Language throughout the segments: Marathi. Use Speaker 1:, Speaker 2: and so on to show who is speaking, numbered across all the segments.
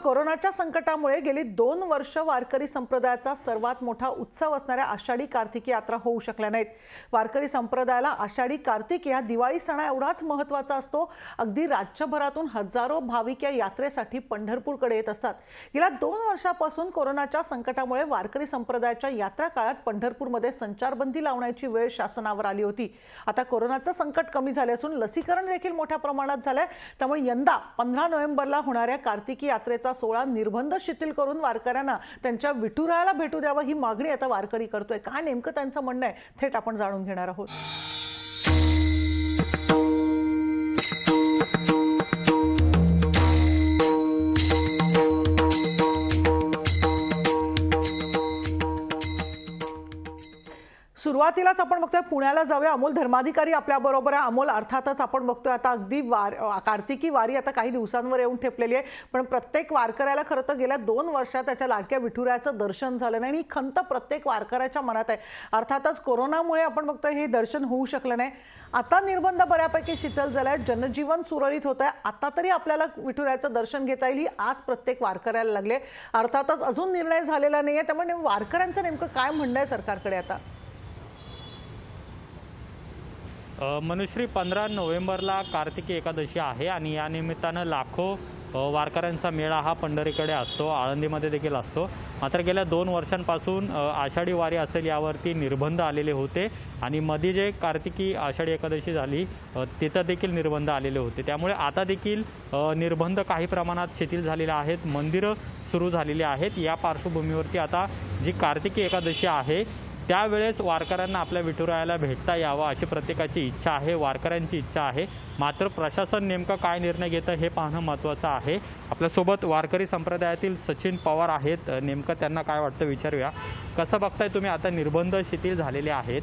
Speaker 1: कोरोनाच्या संकटामुळे गेली 2 वर्ष वारकरी संप्रदायाचा सर्वात मोठा उत्सव असणाऱ्या आषाढी कार्तिकी यात्रा होऊ शकल्या नाहीत। वारकरी संप्रदायाला आषाढी कार्तिक या दिवाळी सणा एवढाच महत्त्वाचा असतो। अगदी राज्यभरातून हजारो भाविक या यात्रेसाठी पंढरपूरकडे येत असतात। गेल्या 2 वर्षापासून कोरोनाच्या संकटामुळे वारकरी संप्रदायाच्या यात्रा काळात पंढरपूरमध्ये संचारबंदी लावण्याची वेळ शासनावर आली होती। आता कोरोनाचं संकट कमी झाले असून लसीकरण देखील मोठ्या प्रमाणात झालंय। त्यामुळे यंदा 15 नोव्हेंबरला होणाऱ्या कार्तिकी यात्रेचा सोहळा निर्बंध शिथिल करून वारकऱ्यांना त्यांच्या विठुरायाला भेटू द्यावं ही मागणी आता वारकरी करतोय। काय नेमकं त्यांचं म्हणणं आहे थेट आपण जाणून घेणार आहोत। सुरुवातीलाच आपण बघतोय पुण्याला जाऊया। अमोल धर्माधिकारी आपल्या बरोबर आहे। अमोल, अर्थातच आपण बघतोय आता अगदी कार्तिकी वारी आता काही दिवसांवर येऊन ठेपलेली आहे, पण प्रत्येक वारकऱ्याला खरं तर गेल्या 2 वर्षात त्याच्या लाडक्या विठुरायाचं दर्शन झालं नाही आणि खंत प्रत्येक वारकऱ्याच्या मनात आहे। अर्थातच कोरोनामुळे आपण बघतोय हे दर्शन होऊ शकलं नाही। आता निर्बंध बऱ्यापैकी शिथिल झालाय, जनजीवन सुरळीत होत आहे। आता तरी आपल्याला विठुरायाचं दर्शन घेता येईल ही आज प्रत्येक वारकऱ्याला लागले। अर्थातच अजून निर्णय झालेला नाहीये, त्यामुळे वारकऱ्यांचं नेमकं काय म्हणणं आहे सरकारकडे आता?
Speaker 2: मनुश्री 15 नोव्हेंबरला कार्तिकी एकादशी आहे आणि या निमित्तानं लाखो वारकऱ्यांचा मेळा हा पंढरीकडे असतो, आळंदीमध्ये देखील असतो। मात्र गेल्या 2 वर्षांपासून आषाढी वारी असेल यावरती निर्बंध आलेले होते आणि मध्ये जे कार्तिकी आषाढी एकादशी झाली तिथं देखील निर्बंध आलेले होते। त्यामुळे आता देखील निर्बंध काही प्रमाणात शिथिल झालेले आहेत, मंदिरं सुरू झालेली आहेत। या पार्श्वभूमीवरती आता जी कार्तिकी एकादशी आहे त्यावेळेस वारकऱ्यांना आपल्या विठुरायाला भेटता यावं अशी प्रत्येकाची इच्छा आहे, वारकऱ्यांची इच्छा आहे। मात्र प्रशासन नेमका काय निर्णय घेतं हे पाहणं महत्त्वाचं आहे। आपल्यासोबत वारकरी संप्रदायातील सचिन पवार आहेत, नेमकं त्यांना काय वाटतं विचारूया। कसं बघताय तुम्ही, आता निर्बंध शिथिल झालेले आहेत,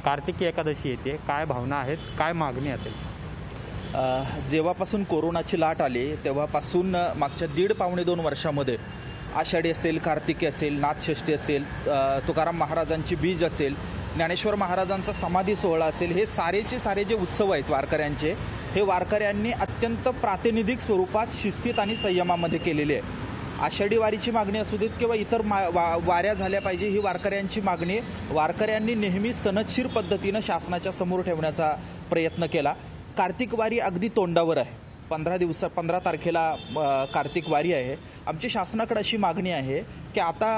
Speaker 2: कार्तिकी एकादशी येते, काय भावना आहेत, काय मागणी असेल?
Speaker 3: जेव्हापासून कोरोनाची लाट आली तेव्हापासून मागच्या 1.5-2 वर्षामध्ये आषाढी असेल, कार्तिकी असेल, नाथषष्ठी असेल, तुकाराम महाराजांची बीज असेल, ज्ञानेश्वर महाराजांचा समाधी सोहळा असेल, हे सारेचे सारे जे उत्सव आहेत वारकऱ्यांचे, हे वारकऱ्यांनी अत्यंत प्रातिनिधिक स्वरूपात शिस्तीत आणि संयमामध्ये केलेले आहे। आषाढी वारीची मागणी असू देत किंवा इतर वाऱ्या झाल्या पाहिजे ही वारकऱ्यांची मागणी वारकऱ्यांनी नेहमी सनदशीर पद्धतीनं शासनाच्या समोर ठेवण्याचा प्रयत्न केला। कार्तिक वारी अगदी तोंडावर आहे। 15 तारखेला कार्तिक वारी आहे। आमची शासनाकडे अशी मागणी आहे की आता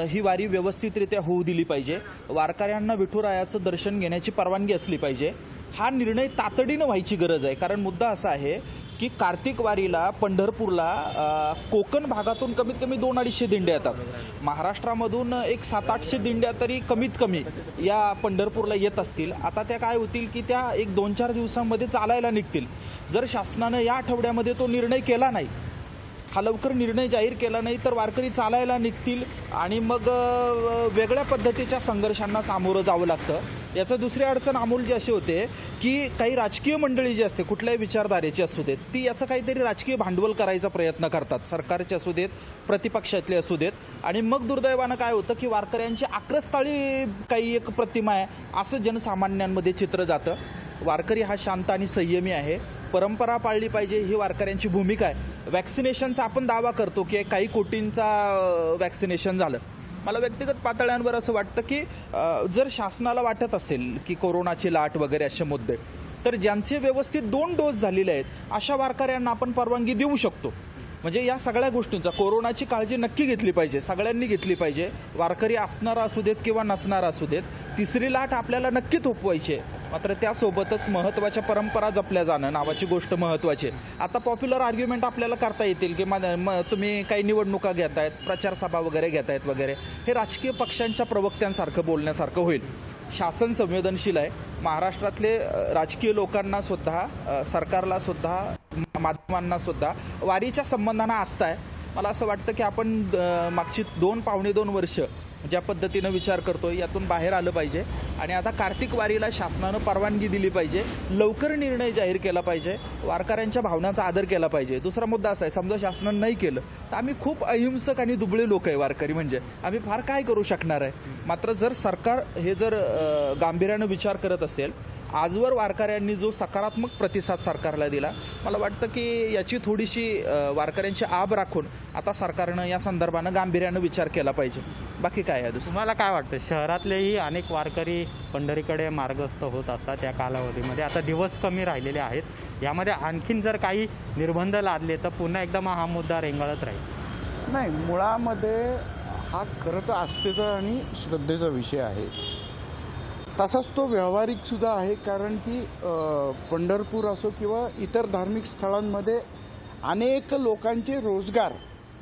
Speaker 3: ही वारी व्यवस्थितरित्या होऊ दिली पाहिजे, वारकऱ्यांना विठुरायाचं दर्शन घेण्याची परवानगी असली पाहिजे। हा निर्णय तातडीनं व्हायची गरज आहे, कारण मुद्दा असा आहे की कार्तिक वारीला पंढरपूरला कोकण भागातून कमीत कमी 200-250 दिंड्या येतात। महाराष्ट्रामधून एक 700-800 दिंड्या तरी कमीत कमी या पंढरपूरला येत असतील। आता त्या काय होतील की त्या एक 2-4 दिवसांमध्ये चालायला निघतील। जर शासनानं या आठवड्यामध्ये तो निर्णय केला नाही, हा लवकर निर्णय जाहीर केला नाही, तर वारकरी चालायला निघतील आणि मग वेगळ्या पद्धतीच्या संघर्षांना सामोरं जावं लागतं। याचं दुसरी अडचण अमोल जी अशी होते की काही राजकीय मंडळी जी असते, कुठल्याही विचारधारेची असू देत, ती याचं काहीतरी राजकीय भांडवल करायचा प्रयत्न करतात, सरकारचे असू देत, प्रतिपक्षातले असू देत, आणि मग दुर्दैवानं काय होतं की वारकऱ्यांची आक्रस्ताळी काही एक प्रतिमा आहे असं जनसामान्यांमध्ये चित्र जातं। वारकरी हा शांत आणि संयमी आहे, परंपरा पाळली पाहिजे ही वारकऱ्यांची भूमिका आहे। वॅक्सिनेशनचा आपण दावा करतो की काही कोटींचा वॅक्सिनेशन झालं। मला व्यक्तिगत पातळ्यांवर असं वाटतं की जर शासनाला वाटत असेल की कोरोनाची लाट वगैरे असे मुद्दे, तर ज्यांचे व्यवस्थित 2 डोस झालेले आहेत अशा वारकऱ्यांना आपण परवानगी देऊ शकतो। म्हणजे या सगळ्या गोष्टींचा कोरोनाची काळजी नक्की घेतली पाहिजे, सगळ्यांनी घेतली पाहिजे, वारकरी असणारा असू देत किंवा नसणारा असू देत। तिसरी लाट आपल्याला नक्की थोपवायची आहे, मात्र त्यासोबतच महत्त्वाच्या परंपरा जपल्या जाणं नावाची गोष्ट महत्त्वाची आहे। आता पॉप्युलर आर्ग्युमेंट आपल्याला करता येतील की तुम्ही काही निवडणुका घेतायत, प्रचारसभा वगैरे घेतायत वगैरे, हे राजकीय पक्षांच्या प्रवक्त्यांसारखं बोलण्यासारखं होईल। शासन संवेदनशील आहे, महाराष्ट्रातले राजकीय लोकांना सुद्धा, सरकारला सुद्धा, माध्यमांना सुद्धा वारीच्या संबंधांना आस्था आहे। मला असं वाटतं की आपण मागची 2-2.25 वर्ष ज्या पद्धतीनं विचार करतोय यातून बाहेर आलं पाहिजे आणि आता कार्तिक वारीला शासनानं परवानगी दिली पाहिजे, लवकर निर्णय जाहीर केला पाहिजे, वारकऱ्यांच्या भावनांचा आदर केला पाहिजे। दुसरा मुद्दा असा आहे, समजा शासनानं नाही केलं तर आम्ही खूप अहिंसक आणि दुबळे लोक आहे वारकरी, म्हणजे आम्ही फार काय करू शकणार आहे। मात्र जर सरकार हे जर गांभीर्यानं विचार करत असेल आजवर वारकऱ्यांनी जो सकारात्मक प्रतिसाद सरकारला दिला, मला वाटतं की याची थोडीशी वारकऱ्यांची आब राखून आता सरकारनं या संदर्भानं गांभीर्यानं विचार केला पाहिजे. बाकी काय आहे दुसरं?
Speaker 2: तुम्हाला काय वाटतं, शहरातलेही अनेक वारकरी पंढरीकडे मार्गस्थ होत असतात या कालावधीमध्ये, आता दिवस कमी राहिलेले आहेत, यामध्ये आणखीन जर काही निर्बंध लादले तर पुन्हा एकदा हा मुद्दा रेंगाळत राहील?
Speaker 4: नाही, मुळामध्ये हा खरं तर आस्थेचा आणि श्रद्धेचा विषय आहे. तसाच तो व्यावहारिकसुद्धा आहे, कारण की पंढरपूर असो किंवा इतर धार्मिक स्थळांमध्ये अनेक लोकांचे रोजगार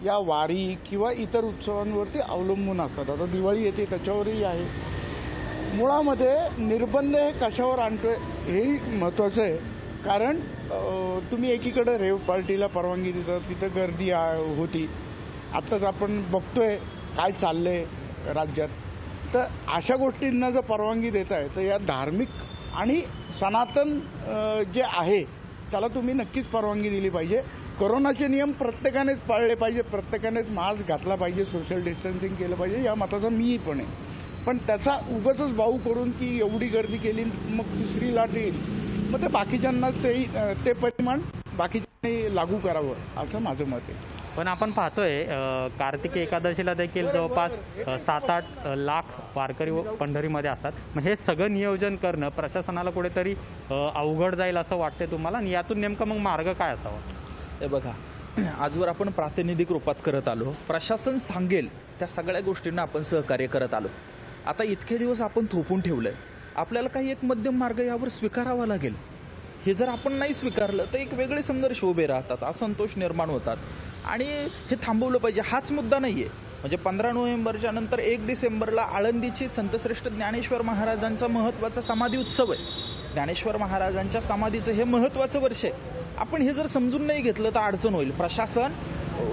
Speaker 4: या वारी किंवा इतर उत्सवांवरती अवलंबून असतात. आता दिवाळी येते त्याच्यावरही आहे. मुळामध्ये निर्बंध हे कशावर आणतोय हेही महत्त्वाचं आहे, कारण तुम्ही एकीकडे रेव पार्टीला परवानगी देता, तिथं गर्दी होती. आत्ताच आपण बघतोय काय चाललंय राज्यात. तर अशा गोष्टींना जर परवानगी देत आहे तर या धार्मिक आणि सनातन जे आहे त्याला तुम्ही नक्कीच परवानगी दिली पाहिजे. कोरोनाचे नियम प्रत्येकानेच पाळले पाहिजे, प्रत्येकानेच मास्क घातला पाहिजे, सोशल डिस्टन्सिंग केलं पाहिजे, या मताचा मीही पण आहे. पण त्याचा उगाचच भाऊ करून की एवढी गर्दी केली मग दुसरी लाट येईल, मग ते बाकीच्यांना ते परिमाण बाकीच्यांनी लागू करावं असं माझं मत आहे.
Speaker 2: पण आपण पाहतोय कार्तिकी एकादशीला देखील जवळपास 7-8 लाख वारकरी पंढरीमध्ये असतात. मग हे सगळं नियोजन करणं प्रशासनाला कुठेतरी अवघड जाईल असं वाटते तुम्हाला, आणि यातून नेमकं मग मार्ग काय असावा?
Speaker 3: हे बघा, आजवर आपण प्रातिनिधिक रूपात करत आलो, प्रशासन सांगेल त्या सगळ्या गोष्टींना आपण सहकार्य करत आलो. आता इतके दिवस आपण थोपून ठेवलंय, आपल्याला काही एक मध्यम मार्ग यावर स्वीकारावा लागेल. हे जर आपण नाही स्वीकारलं तर एक वेगळे संघर्ष उभे राहतात, असंतोष निर्माण होतात, आणि हे थांबवलं पाहिजे. हाच मुद्दा नाही आहे. म्हणजे 15 नोव्हेंबरच्या नंतर 1 डिसेंबरला आळंदीची संतश्रेष्ठ ज्ञानेश्वर महाराजांचा महत्त्वाचा समाधी उत्सव आहे. ज्ञानेश्वर महाराजांच्या समाधीचं हे महत्त्वाचं वर्ष आहे. आपण हे जर समजून नाही घेतलं तर अडचण होईल.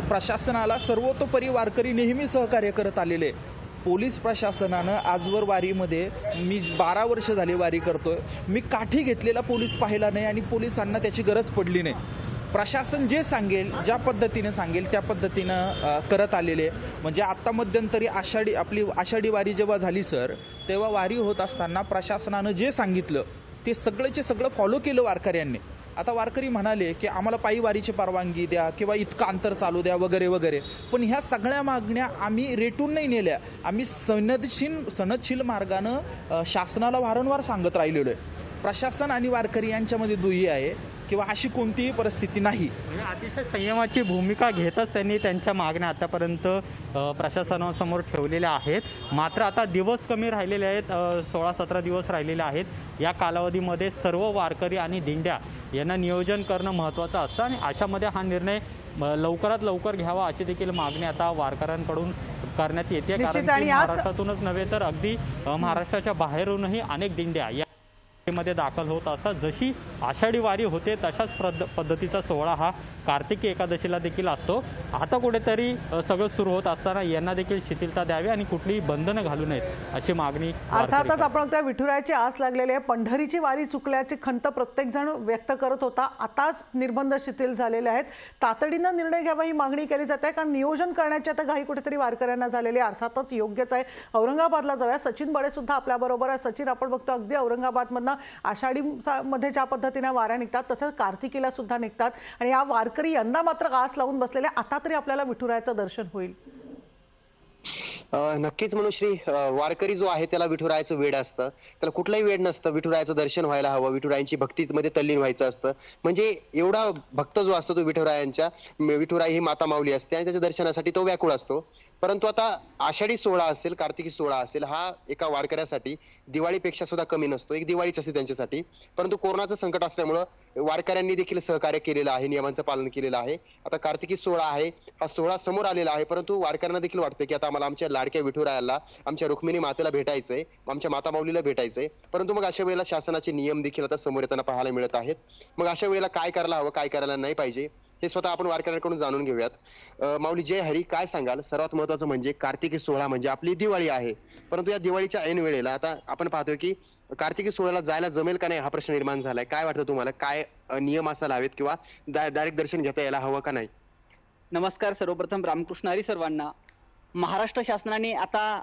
Speaker 3: प्रशासनाला सर्वतोपरी वारकरी नेहमी सहकार्य करत आलेले. पोलीस प्रशासनानं आजवर वारीमध्ये, मी 12 वर्ष झाली वारी करतोय, मी काठी घेतलेला पोलीस पाहिला नाही आणि पोलिसांना त्याची गरज पडली नाही. प्रशासन जे सांगेल, ज्या पद्धतीने सांगेल त्या पद्धतीनं करत आलेले. म्हणजे आत्ता मध्यंतरी आपली आषाढी वारी जेव्हा झाली सर, तेव्हा वारी होत असताना प्रशासनानं जे सांगितलं ते सगळंचे सगळं फॉलो केलं वारकऱ्यांनी. आता वारकरी म्हणाले की आम्हाला पायी वारीची परवानगी द्या किंवा इतकं अंतर चालू द्या वगैरे वगैरे, पण ह्या सगळ्या मागण्या आम्ही रेटून नाही नेल्या. आम्ही सनदशील मार्गानं शासनाला वारंवार सांगत राहिलेलो आहे. प्रशासन आणि वारकरी यांच्यामध्ये दुही आहे किंवा अशी कोणतीही परिस्थिती नाही.
Speaker 2: म्हणजे अतिशय संयमाची भूमिका घेतच त्यांनी त्यांच्या मागण्या आतापर्यंत प्रशासनासमोर ठेवलेल्या आहेत. मात्र आता दिवस कमी राहिलेले आहेत, 16-17 दिवस राहिलेले आहेत. या कालावधीमध्ये सर्व वारकरी आणि दिंड्या यांना नियोजन करणं महत्त्वाचं असतं, आणि अशामध्ये हा निर्णय लवकरात लवकर घ्यावा अशी देखील मागणी आता वारकऱ्यांकडून करण्यात येते. कारण की महाराष्ट्रातूनच नव्हे तर अगदी महाराष्ट्राच्या बाहेरूनही अनेक दिंड्या मध्ये दाखल होत असतात. जशी आषाढी वारी होते तशाच पद्धतीचा सोहळा हा कार्तिकी एकादशीला देखील असतो. आता कुठेतरी सगळं सुरू होत असताना यांना देखील शिथिलता द्यावी आणि कुठलीही बंधनं घालू नयेत अशी मागणी.
Speaker 1: अर्थातच आपण त्या विठुरायाची आस लागलेली आहे. पंढरीची वारी चुकल्याची खंत प्रत्येक जण व्यक्त करत होता. आताच निर्बंध शिथिल झालेले आहेत. तातडीनं निर्णय घ्यावा ही मागणी केली जाते, कारण नियोजन करण्याची आता घाई कुठेतरी वारकऱ्यांना झालेली आहे. अर्थातच योग्यच आहे. औरंगाबादला जाऊया, सचिन बडे सुद्धा आपल्या बरोबर आहे. सचिन, आपण बघतो अगदी औरंगाबादमधनं आषाढी मध्ये ज्या पद्धतीने वाऱ्या निघतात तसंच कार्तिकीला सुद्धा निघतात, आणि या वारकरी यंदा मात्र आस लावून बसलेले. आता तरी आपल्याला विठुरायाचं दर्शन होईल.
Speaker 5: नक्कीच मनुश्री, वारकरी जो आहे त्याला विठुरायाचं वेड असतं, त्याला कुठलंही वेड नसतं. विठुरायाचं दर्शन व्हायला हवं, विठुरायांची भक्तीमध्ये तल्लीन व्हायचं असतं. म्हणजे एवढा भक्त जो असतो तो विठुराई ही माता माऊली असते आणि त्याच्या दर्शनासाठी तो व्याकुळ असतो. परंतु आता आषाढी सोहळा असेल, कार्तिकी सोहळा असेल, हा एका वारकऱ्यासाठी दिवाळीपेक्षा सुद्धा कमी नसतो. एक दिवाळीच असते त्यांच्यासाठी. परंतु कोरोनाचं संकट असल्यामुळं वारकऱ्यांनी देखील सहकार्य केलेलं आहे, नियमांचं पालन केलेलं आहे. आता कार्तिकी सोहळा आहे, हा सोहळा समोर आलेला आहे, परंतु वारकऱ्यांना देखील वाटतं की आता आम्हाला आमच्या लाडक्या विठुरायाला, आमच्या रुक्मिणी मातेला भेटायचंय, आमच्या माता माऊलीला भेटायचंय. परंतु मग अशा वेळेला शासनाचे नियम देखील आता समोर येताना पाहायला मिळत आहेत. मग अशा वेळेला काय करायला हवं, काय करायला नाही पाहिजे हे स्वतः आपण वारकऱ्यांकडून जाणून घेऊयात. माऊली जय हरी, काय सांगाल? सर्वात महत्वाचं म्हणजे कार्तिकी सोहळा म्हणजे आपली दिवाळी आहे, परंतु या दिवाळीच्या ऐन वेळेला आता आपण पाहतोय की कार्तिकी सोहळ्याला जायला जमेल का नाही हा प्रश्न निर्माण झालाय. काय वाटतं तुम्हाला, काय नियम असायला हवेत किंवा डायरेक्ट दर्शन घेता यायला हवं का नाही?
Speaker 6: नमस्कार. सर्वप्रथम रामकृष्ण हरी सर्वांना. महाराष्ट्र शासनाने आता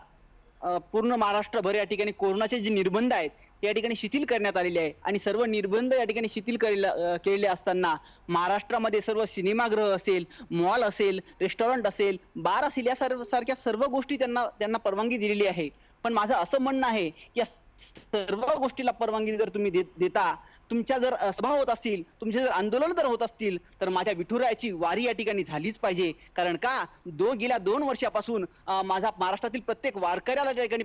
Speaker 6: पूर्ण महाराष्ट्रभर या ठिकाणी कोरोनाचे जे निर्बंध आहेत या ठिकाणी शिथिल करण्यात आलेले आहे आणि सर्व निर्बंध या ठिकाणी शिथिल केलेले असताना महाराष्ट्रामध्ये सर्व सिनेमागृह असेल, मॉल असेल, रेस्टॉरंट असेल, बार असेल या सारख्या सर्व गोष्टी त्यांना परवानगी दिलेली आहे. पण माझं असं म्हणणं आहे की या सर्व गोष्टीला परवानगी जर तुम्ही देता, तुमच्या जर सभा होत असतील, तुमचे जर आंदोलन जर होत असतील तर माझ्या विठुरायाची वारी या ठिकाणी झालीच पाहिजे. कारण का गेल्या 2 वर्षापासून माझा महाराष्ट्रातील प्रत्येक वारकऱ्याला त्या ठिकाणी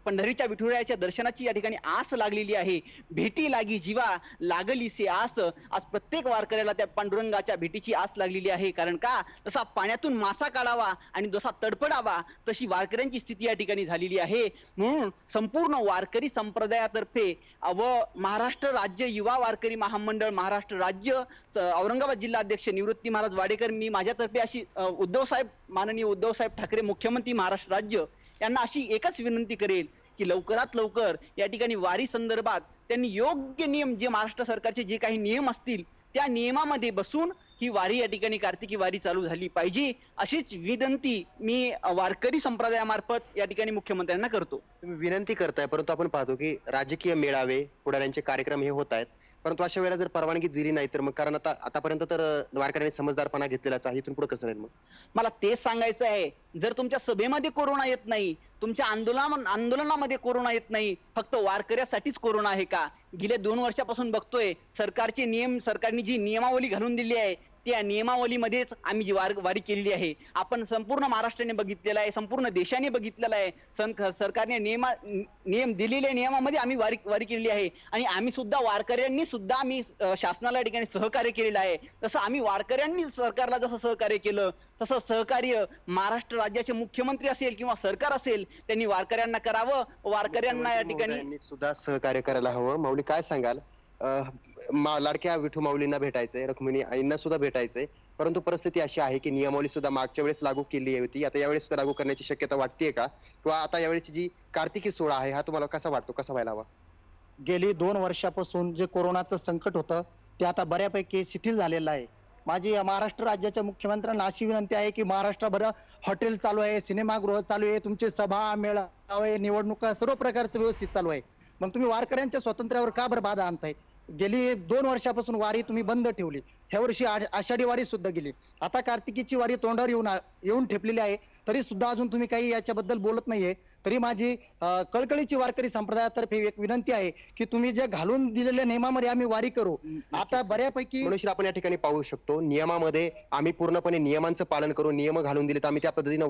Speaker 6: पंढरीच्या विठुरायाच्या दर्शनाची या ठिकाणी आस लागलेली आहे. भेटी लागी जीवा लागली से आस. आज प्रत्येक वारकऱ्याला त्या पांडुरंगाच्या भेटीची आस लागलेली आहे. कारण का जसा पाण्यातून मासा काढावा आणि जसा तडफडावा तशी वारकऱ्यांची स्थिती या ठिकाणी झालेली आहे. म्हणून संपूर्ण वारकरी संप्रदायातर्फे व महाराष्ट्र राज्य युवा वारकरी महामंडळ महाराष्ट्र राज्य औरंगाबाद जिल्हा अध्यक्ष निवृत्ती महाराज वाडेकर, मी माझ्यातर्फे अशी माननीय उद्धवसाहेब ठाकरे मुख्यमंत्री महाराष्ट्र राज्य यांना अशी एकच विनंती करेल की लवकरात लवकर या ठिकाणी वारी संदर्भात त्यांनी योग्य नियम, जे महाराष्ट्र सरकारचे जे काही नियम असतील त्या नियमामध्ये बसून ही वारी या ठिकाणी कार्तिकी वारी चालू झाली पाहिजे, अशीच विनंती मी वारकरी संप्रदायामार्फत या ठिकाणी मुख्यमंत्र्यांना करतो.
Speaker 5: तुम्ही विनंती करताय, परंतु आपण पाहतो की राजकीय मेळावे, पुढाऱ्यांचे कार्यक्रम हे होत आहेत, परंतु अशा वेळेला जर परवानगी दिली नाही तर मग, कारण आतापर्यंत तर वारकऱ्यांनी समजदारपणा घेतलेलाच आहे, इथून पुढे कसं राहील? मग
Speaker 6: मला तेच सांगायचं आहे, जर तुमच्या सभेमध्ये कोरोना येत नाही, तुमच्या आंदोलनामध्ये कोरोना येत नाही, फक्त वारकऱ्यासाठीच कोरोना आहे का? गेल्या 2 वर्षापासून बघतोय सरकारचे नियम, सरकारने जी नियमावली घालून दिली आहे त्या नियमावलीमध्येच आम्ही जी वारी केलेली आहे. आपण संपूर्ण महाराष्ट्राने बघितलेला आहे, संपूर्ण देशाने बघितलेला आहे. सरकारने नियम दिलेल्या नियमामध्ये आम्ही वारी केलेली आहे आणि आम्ही सुद्धा वारकऱ्यांनी सुद्धा आम्ही शासनाला या ठिकाणी सहकार्य केलेलं आहे. जसं आम्ही वारकऱ्यांनी सरकारला जसं सहकार्य केलं तसं सहकार्य महाराष्ट्र राज्याचे मुख्यमंत्री असेल किंवा सरकार असेल त्यांनी वारकऱ्यांना करावं. वारकऱ्यांना या ठिकाणी
Speaker 5: सुद्धा सहकार्य करायला हवं. माऊली, काय सांगाल? लाडक्या विठू माऊलींना भेटायचंय, रुक्मिणी आईंना सुद्धा भेटायचंय, परंतु परिस्थिती अशी आहे की नियमावली सुद्धा मागच्या वेळेस लागू केली होती, आता यावेळेस सुद्धा लागू करण्याची शक्यता वाटतेय का? किंवा आता यावेळेची जी कार्तिकी सोहळा आहे हा तुम्हाला कसा वाटतो, कसा व्हायला हवा?
Speaker 7: गेली 2 वर्षापासून जे कोरोनाचं संकट होतं ते आता बऱ्यापैकी शिथिल झालेलं आहे. माझी महाराष्ट्र राज्याच्या मुख्यमंत्र्यांना अशी विनंती आहे की महाराष्ट्रभर हॉटेल चालू आहे, सिनेमागृह चालू आहे, तुमचे सभा मेळावे निवडणुका सर्व प्रकारचं व्यवस्थित चालू आहे, मग तुम्ही वारकऱ्यांच्या स्वातंत्र्यावर का बरं बाधा आणताय? गेली 2 वर्षापासून वारी तुम्ही बंद ठेवली, ह्या वर्षी आषाढी वारी सुद्धा गेली, आता कार्तिकीची वारी तोंडावर येऊन ठेपलेली आहे, तरी सुद्धा अजून तुम्ही काही याच्याबद्दल बोलत नाहीये. तरी माझी कळकळीची वारकरी संप्रदायातर्फे एक विनंती आहे की तुम्ही जे घालून दिलेल्या नियमामध्ये आम्ही वारी करू. आता बऱ्यापैकी
Speaker 5: मनुष्य आपण या ठिकाणी पाहू शकतो, नियमामध्ये आम्ही पूर्णपणे नियमांचं पालन करू, नियम घालून दिले तर आम्ही त्या पद्धतीने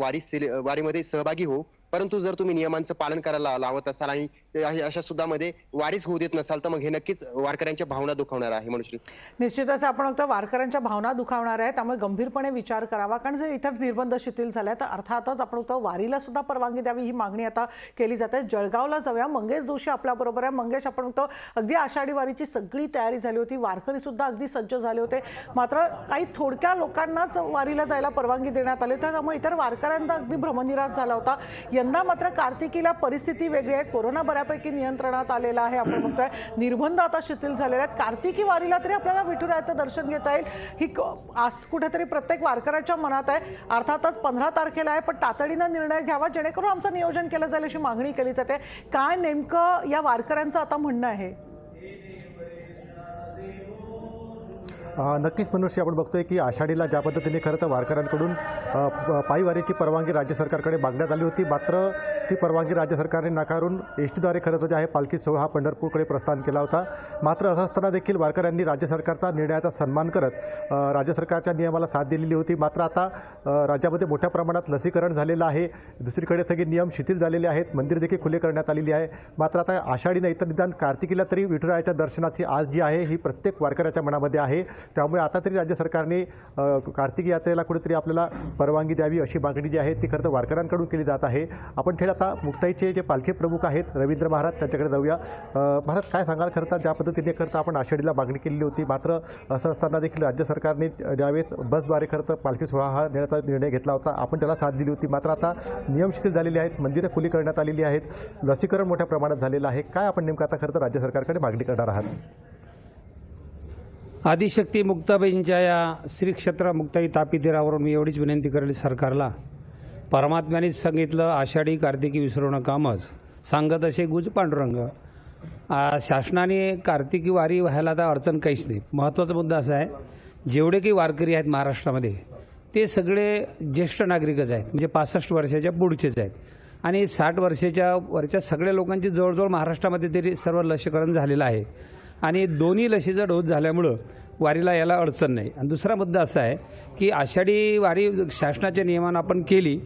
Speaker 5: वारीमध्ये सहभागी होऊ. परंतु जर तुम्ही नियमांचं पालन करायला लावत असाल आणि अशा सुद्धा मध्ये वारीच होऊ देत नसाल तर मग हे नक्कीच वारकऱ्यांच्या भावना दुखावणार आहे. मनुष्य
Speaker 1: निश्चितच आपण फक्त वारकऱ्यांच्या भावना दुखावणार आहे, त्यामुळे गंभीरपणे विचार करावा. कारण जर इतर निर्बंध शिथिल झाले तर अर्थातच आपण फक्त वारीला सुद्धा परवानगी द्यावी ही मागणी आता केली जाते. जळगावला जाऊया, मंगेश जोशी आपल्या बरोबर आहे. मंगेश, आपण फक्त अगदी आषाढी वारीची सगळी तयारी झाली होती, वारकरी सुद्धा अगदी सज्ज झाले होते, मात्र काही थोडक्या लोकांनाच वारीला जायला परवानगी देण्यात आली, त्यामुळे इतर वारकऱ्यांचा अगदी भ्रमनिराश झाला होता. यंदा मात्र कार्तिकीला परिस्थिती वेगळी आहे, कोरोना बऱ्यापैकी नियंत्रणात आलेला आहे, आपण बघतोय निर्बंध आता शिथिल झालेले आहेत. कार्तिकी वारीला तरी आपल्याला विठुरायाचं दर्शन घेता येईल ही आज कुठेतरी प्रत्येक वारकऱ्याच्या मनात आहे. अर्थातच 15 तारखेला आहे, पण तातडीनं निर्णय घ्यावा जेणेकरून आमचं नियोजन केलं जाईल अशी मागणी केली जाते. काय नेमकं या वारकऱ्यांचं आता म्हणणं आहे?
Speaker 8: नक्कीच मनुष्य, आपण बघतोय की आषाढीला ज्या पद्धतीने खरं तर वारकऱ्यांकडून पायीवारीची परवानगी राज्य सरकारकडे मागण्यात आली होती, मात्र ती परवानगी राज्य सरकारने नाकारून एसटीद्वारे खरं तर जे आहे पालखी सोहळा हा पंढरपूरकडे प्रस्थान केला होता. मात्र असं असताना देखील वारकऱ्यांनी राज्य सरकारचा निर्णयाचा सन्मान करत राज्य सरकारच्या नियमाला साथ दिलेली होती. मात्र आता राज्यामध्ये मोठ्या प्रमाणात लसीकरण झालेलं आहे, दुसरीकडे सगळे नियम शिथिल झालेले आहेत, मंदिर देखील खुले करण्यात आलेली आहे. मात्र आता आषाढी नाही तर निदान कार्तिकीला तरी विठुरायाच्या दर्शनाची आज जी आहे ही प्रत्येक वारकऱ्याच्या मनामध्ये आहे. त्यामुळे आता तरी राज्य सरकारने कार्तिकी यात्रेला कुठेतरी आपल्याला परवानगी द्यावी अशी मागणी जी आहे ती खरं तर वारकऱ्यांकडून केली जात आहे. आपण थेट आता मुक्ताईचे जे पालखी प्रमुख आहेत रवींद्र महाराज त्यांच्याकडे जाऊया. महाराज, काय सांगाल? खरं तर ज्या पद्धतीने खरं आपण आषाढीला मागणी केलेली होती, मात्र असं असताना देखील राज्य सरकारने ज्यावेळेस बसद्वारे खरं तर पालखी सोहळा हा नेण्याचा निर्णय घेतला होता, आपण त्याला साथ दिली होती, मात्र आता नियम शिथिल झालेले आहेत, मंदिरं खुली करण्यात आलेली आहेत, लसीकरण मोठ्या प्रमाणात झालेलं आहे. काय आपण नेमकं आता खरं तर राज्य सरकारकडे मागणी करणार आहात?
Speaker 9: आदिशक्ती मुक्ताबाईंच्या या श्री क्षेत्र मुक्ताई तापीतीरावरून मी एवढीच विनंती करेल सरकारला परमात्म्यानेच सांगितलं, आषाढी कार्तिकी विसरू नका मज, सांगत असे गुज पांडुरंग. शासनाने कार्तिकी वारी व्हायला आता अडचण काहीच नाही. महत्त्वाचा मुद्दा असा आहे, जेवढे काही वारकरी आहेत महाराष्ट्रामध्ये ते सगळे ज्येष्ठ नागरिकच आहेत, म्हणजे 65 वर्षाच्या पुढचेच आहेत. आणि 60 वर्षाच्या वरच्या सगळ्या लोकांची जवळजवळ महाराष्ट्रामध्ये तरी सर्व लसीकरण झालेलं आहे. आणि दोन्ही लसीचा डोस झाल्यामुळं वारीला यायला अडचण नाही. आणि दुसरा मुद्दा असा आहे की आषाढी वारी शासनाच्या नियमानं आपण केली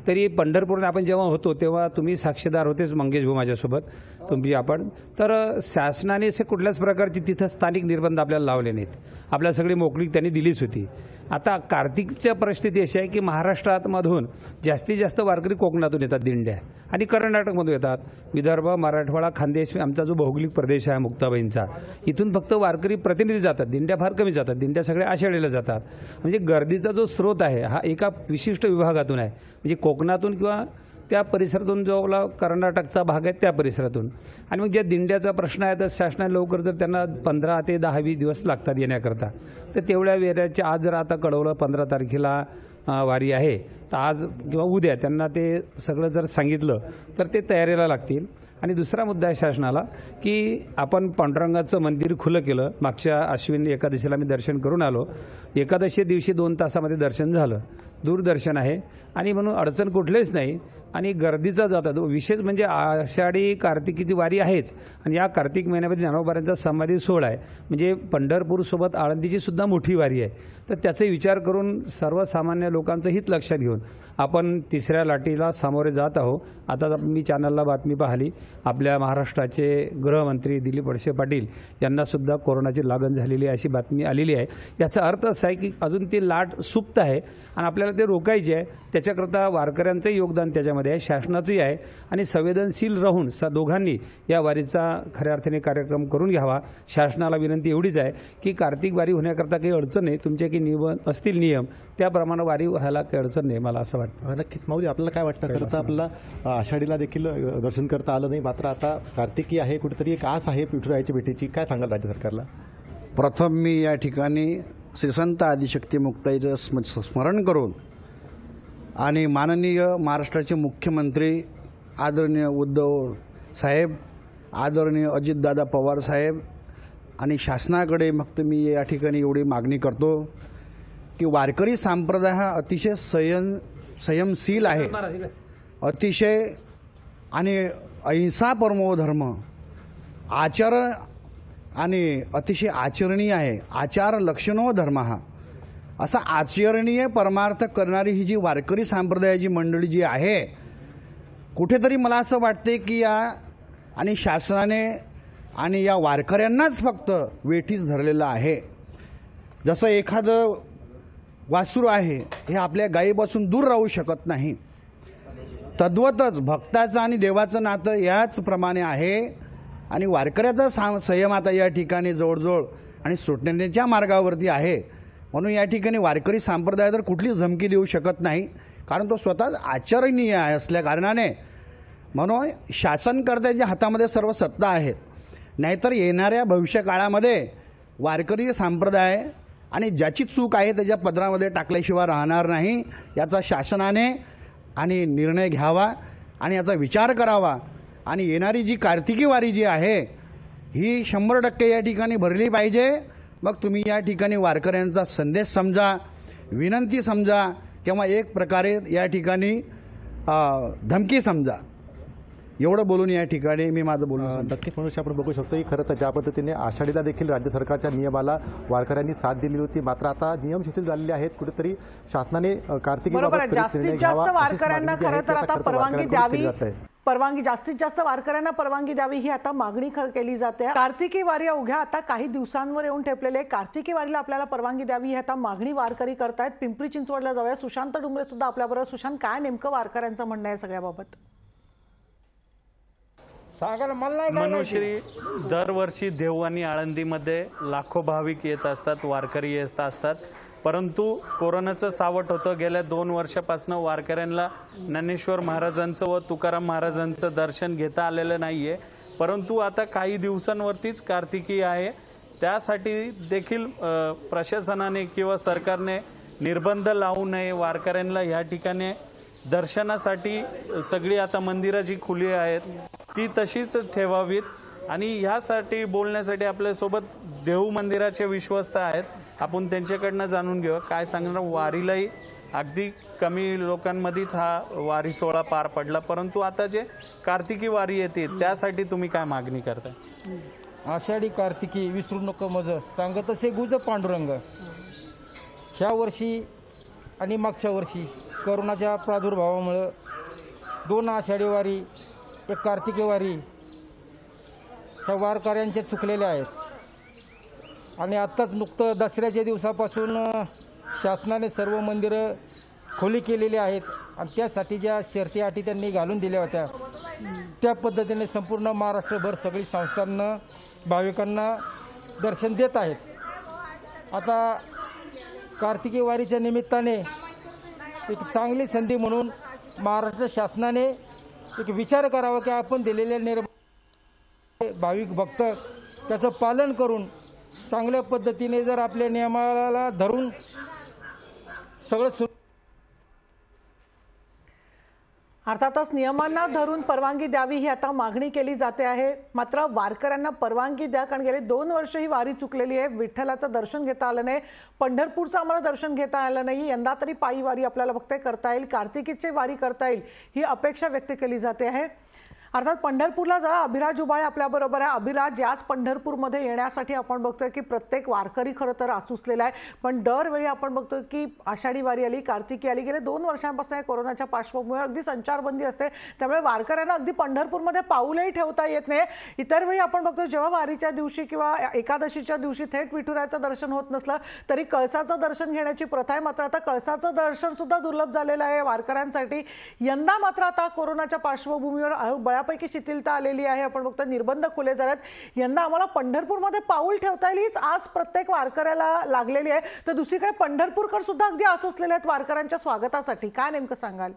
Speaker 9: तरी पंढरपूरला आपण जेव्हा होतो तेव्हा तुम्ही साक्षीदार होतेच, मंगेश भाऊ माझ्यासोबत, तुम्ही आपण. तर शासनाने असे कुठल्याच प्रकारची तिथं स्थानिक निर्बंध आपल्याला लावले नाहीत. आपल्याला सगळी मोकळीक त्यांनी दिलीच होती. आता कार्तिकच्या परिस्थिती अशी आहे की महाराष्ट्रामधून जास्तीत जास्त वारकरी कोकणातून येतात दिंड्या, आणि कर्नाटकमधून येतात. विदर्भ, मराठवाडा, खानदेश आमचा जो भौगोलिक प्रदेश आहे मुक्ताबाईंचा, इथून फक्त वारकरी प्रतिनिधी जातात. दिंड्या फार कमी जातात. दिंड्या सगळ्या आषाढीला जातात. म्हणजे गर्दीचा जो स्रोत आहे हा एका विशिष्ट विभागातून आहे, म्हणजे कोकणातून किंवा त्या परिसरातून जो आपला कर्नाटकचा भाग आहे त्या परिसरातून. आणि मग ज्या दिंड्याचा प्रश्न आहे तर शासनाने लवकर जर त्यांना 15 ते 10-20 दिवस लागतात येण्याकरता, तर तेवढ्या वेळेच्या आज जर आता कळवलं 15 तारखेला वारी आहे, तर आज किंवा उद्या त्यांना ते सगळं जर सांगितलं तर ते तयारीला लागतील. आणि दुसरा मुद्दा आहे शासनाला की आपण पांडुरंगाचं मंदिर खुलं केलं. मागच्या अश्विन एकादशीला मी दर्शन करून आलो. एकादशी दिवशी 2 तासामध्ये दर्शन झालं. दूरदर्शन आहे आणि म्हणून अडचण कुठलीच नाही. आणि गर्दीचा जातात. विशेष म्हणजे आषाढी कार्तिकीची वारी आहेच, आणि या कार्तिक महिन्यामध्ये ज्ञानोबारांचा समाधी सोहळा आहे. म्हणजे पंढरपूरसोबत आळंदीची सुद्धा मोठी वारी आहे. तर त्याचे विचार करून सर्वसामान्य लोकांचं हित लक्षात घेऊन आपण तिसऱ्या लाटेला सामोरे जात आहोत. आता मी चॅनलला बातमी पाहिली, आपल्या महाराष्ट्राचे गृहमंत्री दिलीप वळसे पाटील यांना सुद्धा कोरोनाची लागण झालेली आहे अशी बातमी आलेली आहे. याचा अर्थ असा आहे की अजून ती लाट सुप्त आहे आणि आपल्याला ते रोखायचे आहे. त्याच्याकरता वारकऱ्यांचंही योगदान त्याच्यामध्ये आहे, शासनाचंही आहे. आणि संवेदनशील राहून दोघांनी या वारीचा खऱ्या अर्थाने कार्यक्रम करून घ्यावा. शासनाला विनंती एवढीच आहे की कार्तिक वारी होण्याकरता काही अडचण नाही, तुमचे काही नियम असतील नियम त्याप्रमाणे वारी व्हायला काही अडचण नाही, मला असं वाटतं.
Speaker 8: नक्कीच माऊली, आपल्याला काय वाटतं? खरं तर आपल्याला आषाढीला देखील दर्शन करता आलं नाही, मात्र आता कार्तिकी आहे, कुठेतरी एक आस आहे विठुरायाची भेटीची. काय सांगाल राज्य सरकारला?
Speaker 4: प्रथम मी या ठिकाणी श्री संत आदिशक्ती मुक्ताईचं स्मरण करून आणि माननीय महाराष्ट्राचे मुख्यमंत्री आदरणीय उद्धव साहेब, आदरणीय अजितदादा पवार साहेब आणि शासनाकडे फक्त मी या ठिकाणी एवढी मागणी करतो की वारकरी संप्रदाय हा अतिशय संयमशील आहे, अतिशय आणि अहिंसा परमो धर्म आचार आणि अतिशय आचरणीय आहे. आचार लक्षणो धर्म हा असा आचरणीय परमार्थ करणारी ही जी वारकरी संप्रदायाची मंडळी जी आहे, कुठेतरी मला असं वाटते की या आणि शासनाने आणि या वारकऱ्यांनाच फक्त वेठीस धरलेलं आहे. जसं एखादं वासरू आहे हे आपल्या गायीपासून दूर राहू शकत नाही, तद्वतच भक्ताचं आणि देवाचं नातं याचप्रमाणे आहे. आणि वारकऱ्याचा संयम आता या ठिकाणी जवळजवळ आणि सुटण्याच्या मार्गावरती आहे. म्हणून या ठिकाणी वारकरी संप्रदाय तर कुठलीच धमकी देऊ शकत नाही, कारण तो स्वतःच आचरणीय आहे असल्या कारणाने. म्हणून शासनकर्त्याच्या हातामध्ये सर्व सत्ता आहे. नाहीतर येणाऱ्या भविष्यकाळामध्ये वारकरी संप्रदाय आणि ज्याची चूक आहे त्याच्या पदरामध्ये टाकल्याशिवाय राहणार नाही. याचा शासनाने आणि निर्णय घ्यावा आणि याचा विचार करावा. आणि येणारी जी कार्तिकी वारी जी आहे ही 100% या ठिकाणी भरली पाहिजे. मग तुम्ही या ठिकाणी वारकऱ्यांचा संदेश समजा, विनंती समजा, किंवा एक प्रकारे या ठिकाणी धमकी समजा. एवढं बोलून या ठिकाणी मी माझं बोलून
Speaker 8: नक्कीच म्हणून आपण बघू शकतो की खरं तर ज्या पद्धतीने आषाढीला देखील राज्य सरकारच्या नियमाला वारकऱ्यांनी साथ दिली होती, मात्र आता नियम शिथिल झालेले आहेत. कुठेतरी शासनाने कार्तिकी
Speaker 1: जास्तीत जास्त वारकऱ्यांना खरं तर आता परवानगी द्यावी, जास्तीत जास्त वारकऱ्यांना परवानगी द्यावी ही आता मागणी केली जाते. कार्तिकी वारी अवघ्या आता काही दिवसांवर येऊन ठेपलेले, कार्तिकी वारीला आपल्याला परवानगी द्यावी ही आता मागणी वारकरी करतायत. पिंपरी चिंचवडला जाऊया, सुशांत डुंगरे सुद्धा आपल्याबरोबर. सुशांत, काय नेमकं वारकऱ्यांचं म्हणणं आहे सगळ्याबाबत?
Speaker 10: मनुश्री, दरवर्षी देव आणि आळंदीमध्ये लाखो भाविक येत असतात, वारकरी येत असतात. परंतु कोरोनाचं सावट होतं. गेल्या 2 वर्षापासून वारकऱ्यांना ज्ञानेश्वर महाराजांचं व तुकाराम महाराजांचं दर्शन घेता आलेलं नाहीये. परंतु आता काही दिवसांवरतीच कार्तिकी आहे, त्यासाठी देखील प्रशासनाने किंवा सरकारने निर्बंध लावू नये, वारकऱ्यांना या ठिकाणी दर्शनासाठी सगळी आता मंदिरं जी खुली आहेत ती तशीच ठेवावीत आणि ह्यासाठी बोलण्यासाठी आपल्यासोबत देहू मंदिराचे विश्वस्त आहेत. आपण त्यांच्याकडनं जाणून घेऊ काय सांगणार. वारीलाही अगदी कमी लोकांमध्येच हा वारी सोहळा पार पडला, परंतु आता जे कार्तिकी वारी येते त्यासाठी तुम्ही काय मागणी करताय?
Speaker 11: आषाढी कार्तिकी विसरू नको मज सांगत असे गुज पांडुरंग. ह्या वर्षी आणि मागच्या वर्षी करोनाच्या प्रादुर्भावामुळं 2 आषाढी वारी, 1 कार्तिकी वारी ह्या वारकऱ्यांचे चुकलेले आहेत. आणि आत्ताच नुकतं दसऱ्याच्या दिवसापासून शासनाने सर्व मंदिरं खुली केलेली आहेत आणि त्यासाठी ज्या शर्ती अटी त्यांनी घालून दिल्या होत्या त्या पद्धतीने संपूर्ण महाराष्ट्रभर सगळी संस्थांना भाविकांना दर्शन देत आहेत. आता कार्तिकी वारीच्या निमित्ताने एक चांगली संधी म्हणून महाराष्ट्र शासनाने एक विचार करावा की आपण दिलेल्या भाविक भक्त त्याचं पालन करून चांगल्या पद्धतीने जर आपल्या नियमाला धरून सगळं
Speaker 1: अर्थातच नियमांना धरून परवानगी द्यावी ही आता मागणी केली जाते आहे. मात्र वारकऱ्यांना परवानगी द्या, कारण गेले 2 वर्ष ही वारी चुकलेली आहे. विठ्ठलाचं दर्शन घेता आलं नाही, पंढरपूरचं आम्हाला दर्शन घेता आलं नाही. यंदा तरी पायी वारी आपल्याला बघता करता येईल, कार्तिकीची वारी करता येईल ही अपेक्षा व्यक्त केली जाते आहे. अर्थात पंढरपूरला जा. अभिराज उबाळे आपल्याबरोबर आहे. अभिराज, याच पंढरपूरमध्ये येण्यासाठी आपण बघतोय की प्रत्येक वारकरी खरं तर आसुसलेला आहे, पण दरवेळी आपण बघतोय की आषाढी वारी आली, कार्तिकी आली, गेले 2 वर्षांपासून कोरोनाच्या पार्श्वभूमीवर अगदी संचारबंदी असते, त्यामुळे वारकऱ्यांना अगदी पंढरपूरमध्ये पाऊलही ठेवता येत नाही. इतर वेळी आपण बघतो जेव्हा वारीच्या दिवशी किंवा एकादशीच्या दिवशी थेट विठुरायाचं दर्शन होत नसलं तरी कळसाचं दर्शन घेण्याची प्रथा आहे. मात्र आता कळसाचं दर्शन सुद्धा दुर्लभ झालेलं आहे वारकऱ्यांसाठी. यंदा मात्र आता कोरोनाच्या पार्श्वभूमीवर पैकी शिथिलता आलेली आहे. आपण बघतो निर्बंध खुले झालेत. यंदा आम्हाला पंढरपूरमध्ये पाऊल ठेवता येईल हीच आज प्रत्येक वारकऱ्याला लागलेली आहे. तर दुसरीकडे पंढरपूरकर सुद्धा अगदी आसुसलेले आहेत वारकऱ्यांच्या स्वागतासाठी. काय नेमकं सांगाल?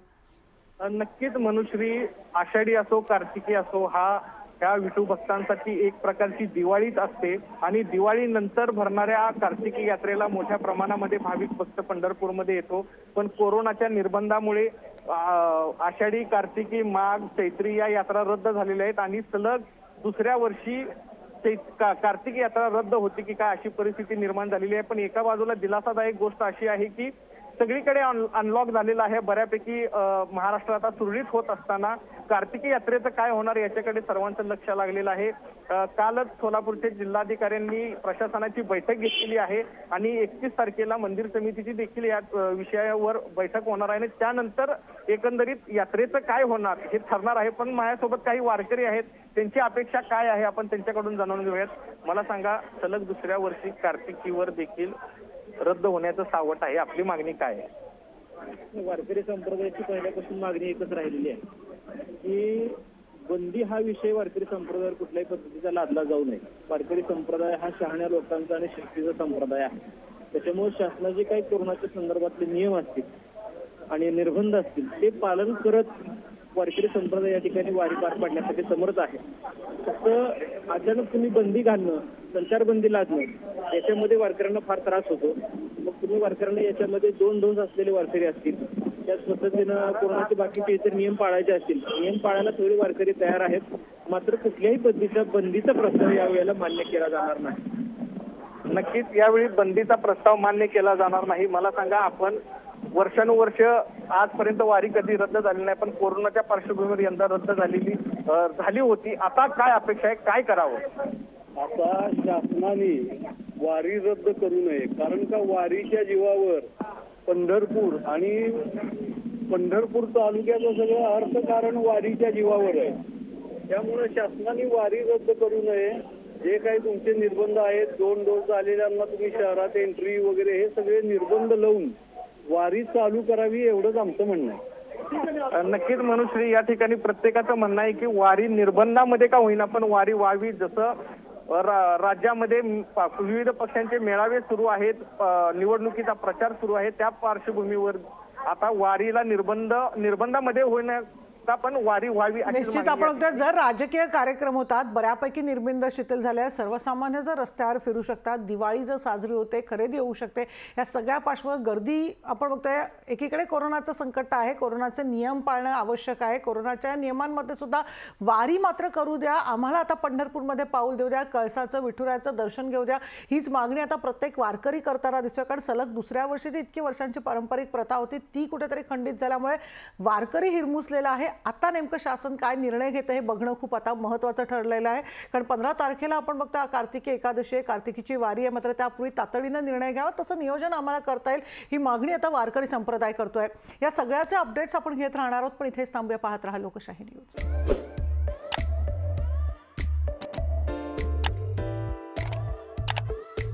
Speaker 12: नक्कीच मनुश्री, आषाढी असो कार्तिकी असो, ह्या विठू भक्तांसाठी एक प्रकारची दिवाळीच असते आणि दिवाळी नंतर भरणाऱ्या कार्तिकी यात्रेला मोठ्या प्रमाणामध्ये भाविक भक्त पंढरपूरमध्ये येतो. पण कोरोनाच्या निर्बंधामुळे आषाढी, कार्तिकी, माघ, चैत्री या यात्रा रद्द झालेल्या आहेत आणि सलग दुसऱ्या वर्षी कार्तिकी यात्रा रद्द होती की काय अशी परिस्थिती निर्माण झालेली आहे. पण एका बाजूला दिलासादायक गोष्ट अशी आहे की सगळीकडे अनलॉक झालेलं आहे बऱ्यापैकी. महाराष्ट्र आता सुरळीत होत असताना कार्तिकी यात्रेचं काय होणार याच्याकडे सर्वांचं लक्ष लागलेलं आहे. कालच सोलापूरचे जिल्हाधिकाऱ्यांनी प्रशासनाची बैठक घेतलेली आहे आणि 31 तारखेला मंदिर समितीची देखील या विषयावर बैठक होणार आहे. त्यानंतर एकंदरीत यात्रेचं काय होणार हे ठरणार आहे. पण माझ्यासोबत काही वारकरी आहेत, त्यांची अपेक्षा काय आहे आपण त्यांच्याकडून जाणून घेऊयात. मला सांगा, सलग दुसऱ्या वर्षी कार्तिकीवर देखील रद्द होण्याचं सावट आहे, आपली मागणी काय आहे?
Speaker 13: वारकरी संप्रदायाची पहिल्यापासून मागणी एकच राहिलेली आहे की बंदी हा विषय वारकरी संप्रदायावर कुठल्याही पद्धतीचा लादला जाऊ नये. वारकरी संप्रदाय हा शहाण्या लोकांचा आणि शिस्तीचा संप्रदाय आहे. त्याच्यामुळे शासनाचे काही कोरोनाच्या संदर्भातले नियम असतील आणि निर्बंध असतील ते पालन करत वारकरी संप्रदाय या ठिकाणी वारी पार पाडण्यासाठी समर्थ आहे. फक्त अचानक तुम्ही बंदी घालणं, संचारबंदी लादणं याच्यामध्ये वारकऱ्यांना फार त्रास होतो. मग तुम्ही वारकऱ्यांना याच्यामध्ये 2 डोस असलेले वारकरी असतील, त्याच पद्धतीनं कोरोनाचे बाकीचे इतर नियम पाळायचे असतील, नियम पाळायला सगळे वारकरी तयार आहेत. मात्र कुठल्याही पद्धतीचा बंदीचा प्रस्ताव यावेळेला मान्य केला जाणार नाही.
Speaker 12: नक्कीच यावेळी बंदीचा प्रस्ताव मान्य केला जाणार नाही. मला सांगा, आपण वर्षानुवर्ष आजपर्यंत वारी कधी रद्द झाली नाही, पण कोरोनाच्या पार्श्वभूमीवर यंदा रद्द झाली होती. आता काय अपेक्षा आहे, काय करावं?
Speaker 14: आता शासनाने वारी रद्द करू नये, कारण का वारीच्या जीवावर पंढरपूर आणि पंढरपूर तालुक्याचं सगळं अर्थकारण वारीच्या जीवावर आहे. त्यामुळे शासनाने वारी रद्द करू नये. जे काही तुमचे निर्बंध आहेत, 2 डोस झालेल्यांना तुम्ही शहरात एंट्री वगैरे हे सगळे निर्बंध लावून वारी चालू करावी, एवढंच आमचं म्हणणं आहे.
Speaker 12: नक्कीच मनुश्री, या ठिकाणी प्रत्येकाचं म्हणणं आहे की वारी निर्बंधामध्ये का होईना पण वारी व्हावी. जसं राज्यामध्ये विविध पक्षांचे मेळावे सुरू आहेत, निवडणुकीचा प्रचार सुरू आहे, त्या पार्श्वभूमीवर आता वारीला निर्बंधामध्ये पण वारी व्हावी अशी
Speaker 1: निश्चित
Speaker 12: मागणी
Speaker 1: आपण
Speaker 12: आहे.
Speaker 1: बघतोय, जर राजकीय कार्यक्रम होतात, बऱ्यापैकी निर्बंध शिथिल झाले आहेत, सर्वसामान्य जर रस्त्यावर फिरू शकतात, दिवाळी जर साजरी होते, खरेदी होऊ शकते, या सगळ्या पार्श्वभूमीवर गर्दी आपण बघतोय. एकीकडे कोरोनाचं संकट आहे, कोरोनाचे नियम पाळणं आवश्यक आहे, कोरोनाच्या नियमांमध्ये सुद्धा वारी मात्र करू द्या, आम्हाला आता पंढरपूरमध्ये पाऊल देऊ द्या, कळसाचं विठुरायाचं दर्शन घेऊ द्या, हीच मागणी आता प्रत्येक वारकरी करताना दिसतोय. कारण सलग दुसऱ्या वर्षी ती इतकी वर्षांची पारंपरिक प्रथा होती, ती कुठेतरी खंडित झाल्यामुळे वारकरी हिरमुसलेला आहे. आता नेमकं शासन काय निर्णय घेतं हे बघणं खूप आता महत्त्वाचं ठरलेलं आहे. कारण 15 तारखेला आपण बघता कार्तिकी एकादशी आहे, कार्तिकीची वारी आहे, मात्र त्यापूर्वी तातडीनं निर्णय घ्यावा, तसं नियोजन आम्हाला करता येईल, ही मागणी आता वारकरी संप्रदाय करतोय. या सगळ्याचे अपडेट्स आपण घेत राहणार आहोत, पण इथेच थांबूया. पाहत राहा लोकशाही न्यूज.